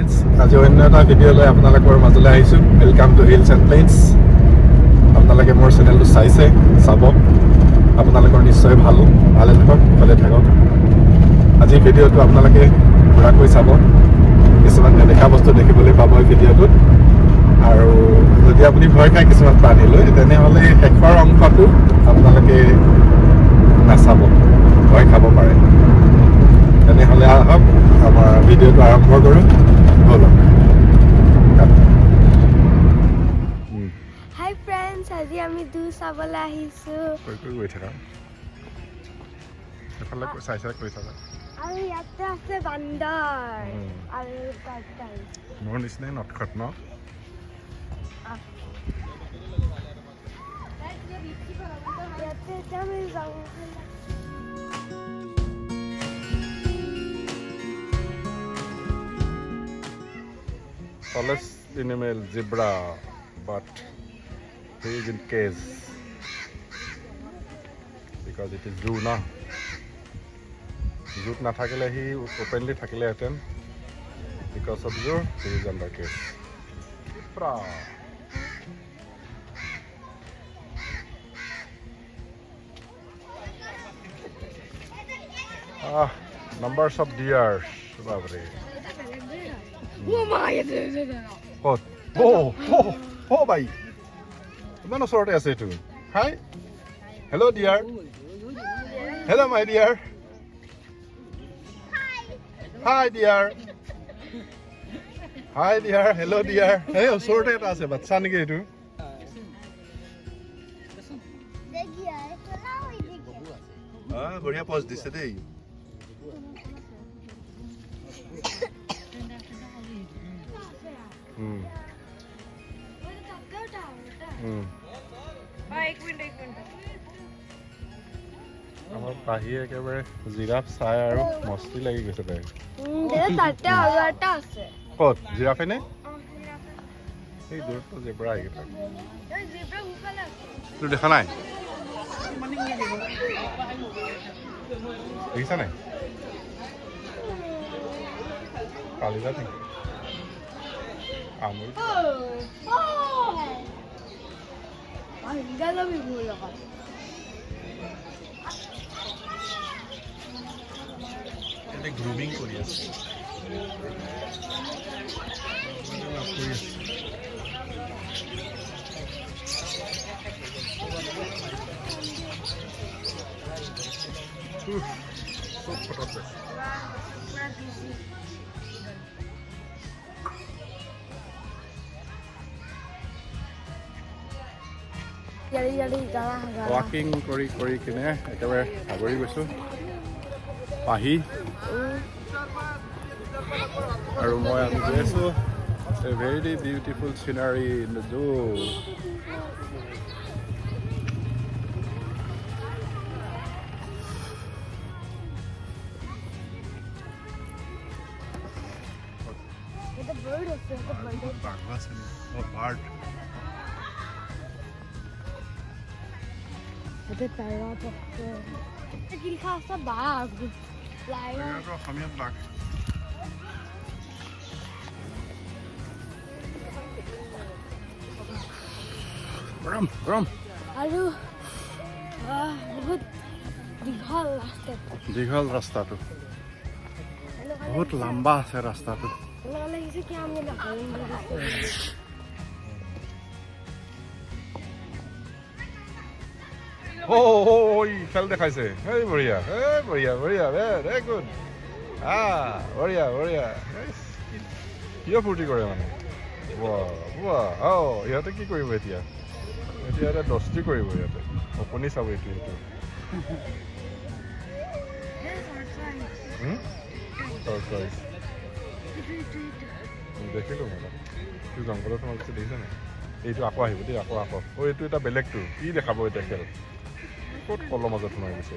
Friends, আজি অন্য এটা ভিডিঅ' লৈ আপোনালোকৰ মাজলৈ আহিছোঁ। Welcome to hills and plains. আপোনালোকে মোৰ চেনেলটো চাব, আপোনালোকৰ নিশ্চয় ভালে থাকক। আজি ভিডিঅ'টো আপোনালোকে পুৰাকৈ চাব, কিছুমান নেদেখা বস্তু দেখিবলৈ পাব এই ভিডিঅ'টোত। আৰু যদি আপুনি ভয় খায় কিছুমান প্ৰাণীলৈ, তেনেহ'লে শেষৰ অংশটো আপোনালোকে নাচাব, ভয় খাব পাৰে। তেনেহ'লে আহক আমাৰ ভিডিঅ'টো আৰম্ভ কৰোঁ, ব'লক। হাই ফ্ৰেণ্ডছ, আজি আমি জু চাবলৈ আহিছোঁ। গৈ থাকা, এফালে চাই গৈ থাকা। আৰু ইয়াতে আছে বান্দৰ আৰু মোৰ নিচিনাই নটখট ন? ইয়াতে এতিয়া আমি যাওঁ। Tallest animal zebra, but he is in cage because it is zoo na. Zoo na thakile he openly thakile heten, because of zoo he is under cage. Zebra. Numbers of deers. Babare. What? Oh, bhai. Mano sorte ase tu. Hi. Hello, dear. Hello, my dear. Hi, dear. Hi, dear. Hello, dear. Hey, sorte ase bachcha niki etu. Badhiya pause dise dei. আমাৰ পাহি একেবাৰে giraffe চাই আৰু মস্তি লাগি গৈছে তাই। ক'ত জিৰাফে নে? এই দূৰতো জেব্ৰা এইকেইটা তোৰ দেখা নাই? দেখিছা নাই? কালিদা নেকি? আমুল গ্ৰুমিং কৰি আছে। ৱাকিং কৰি কিনে একেবাৰে ভাগৰি গৈছোঁ। পাহি আৰু মই আমি গৈ আছোঁ a very beautiful scenery in the zoo. অসমীয়াত বাঘ। গৰম আৰু বহুত দীঘল ৰাস্তাটো, বহুত লম্বা আছে ৰাস্তাটো। খেল দেখাইছে। বঢ়িয়া ভেৰি গুড। বঢ়িয়া কিয় ফূৰ্তি কৰে মানে? ইহঁতে কি কৰিব এতিয়া দস্তি কৰিব, ইয়াতে অকণি চাব এইটো দেখিলোঁ মানে তোৰ জংঘলত তোমাৰ পিছত দেখিছা নাই? এইটো আকৌ আহিব দেই, আকৌ এইটো এটা বেলেগটো কি দেখাব এতিয়া খেল? ক'ত কলৰ মাজত সোমাই গৈছে?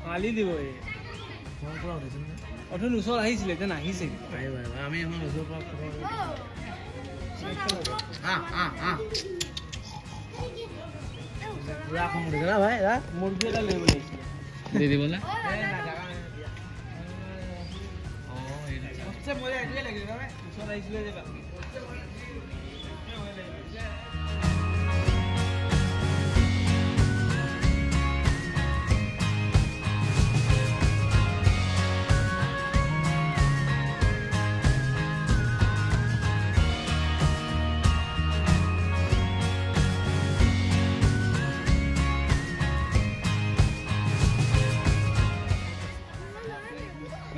কালি দিব অথনি ওচৰত আহিছিলে এতিয়া নাহিছে আমি এখন ওচৰৰ পৰা পুৰা খং উঠিছে না ভাই মুৰ্গী এটা লৈ লাগিছিলে দি দিব না মজা এইটোৱে লাগিলে নহয় ওচৰত আহিছিলে যে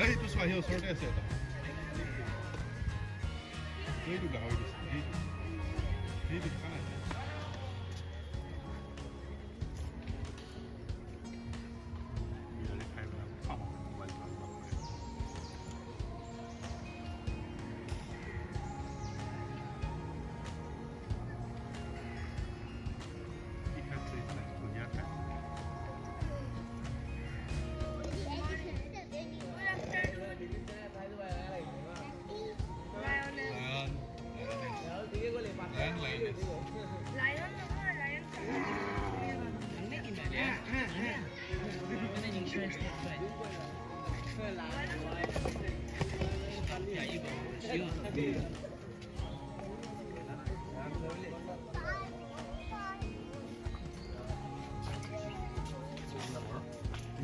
এইটো চোৱা সেই ওচৰতে আছে এটা এইটো গাহৰি দিছে সেইটো দেখা নাই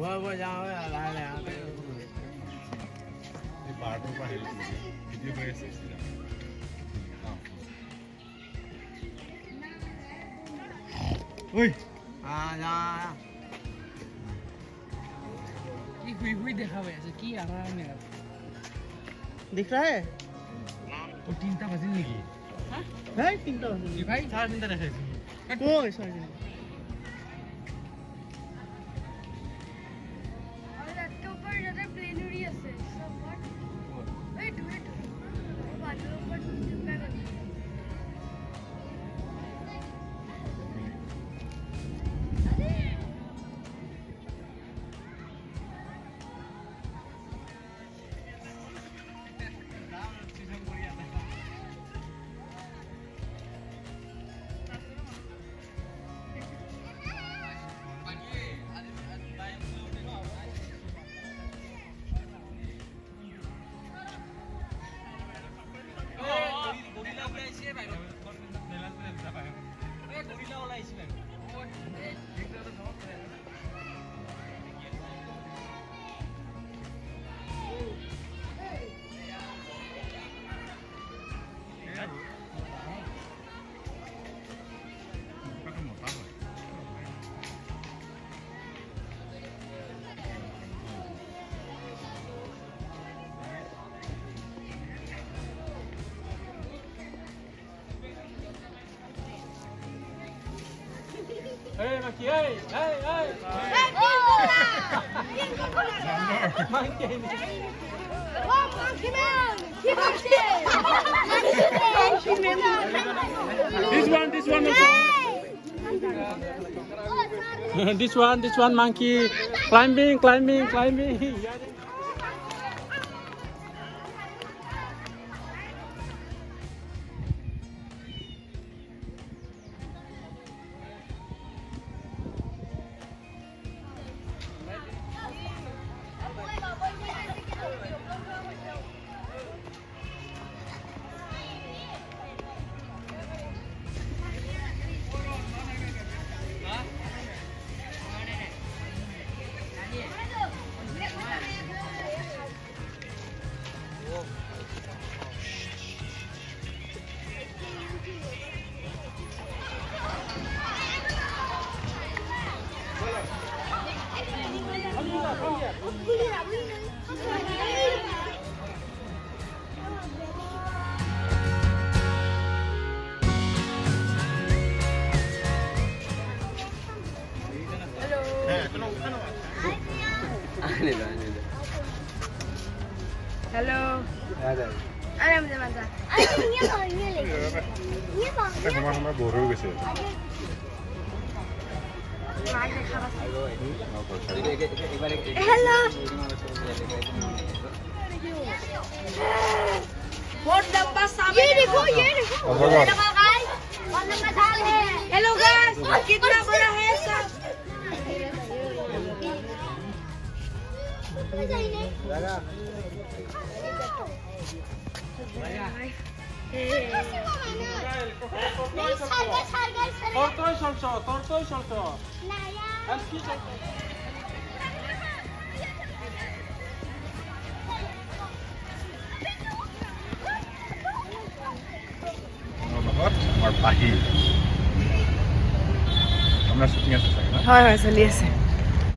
বয় যাওঁ লাহে লাহে এই বাৰটোৰ পৰা হেৰি ভিডিঅ' হৈ আছে ঐ যা কি হুই দেখা হৈ আছে কি আৰাম दिख रहा है তো 3টা বাজিল নেকি है 3টা बजे ভাই 3:30 দেখাইছে ओए सॉरी और इसके ऊपर ज्यादा प्लेन उड़ी है सब व्हाट वेट बादलों पर चिपका कर Hey, Maki, hey! Monkey! Oh, monkey man! Keep on saying! This one also. This one monkey climbing. Hello. Ada macam mana? Ada ni apa? Ni lagi. Ni apa? Kita kemana-mana bodoh gitu. Hello बहुत लंबा सांप ये देखो hello guys कितना बड़ा है सांप Tortoise also. And fish also. আমাৰ পাহি আমাৰ শ্বুটিং আছে চাগে ন হয় হয় চলি আছে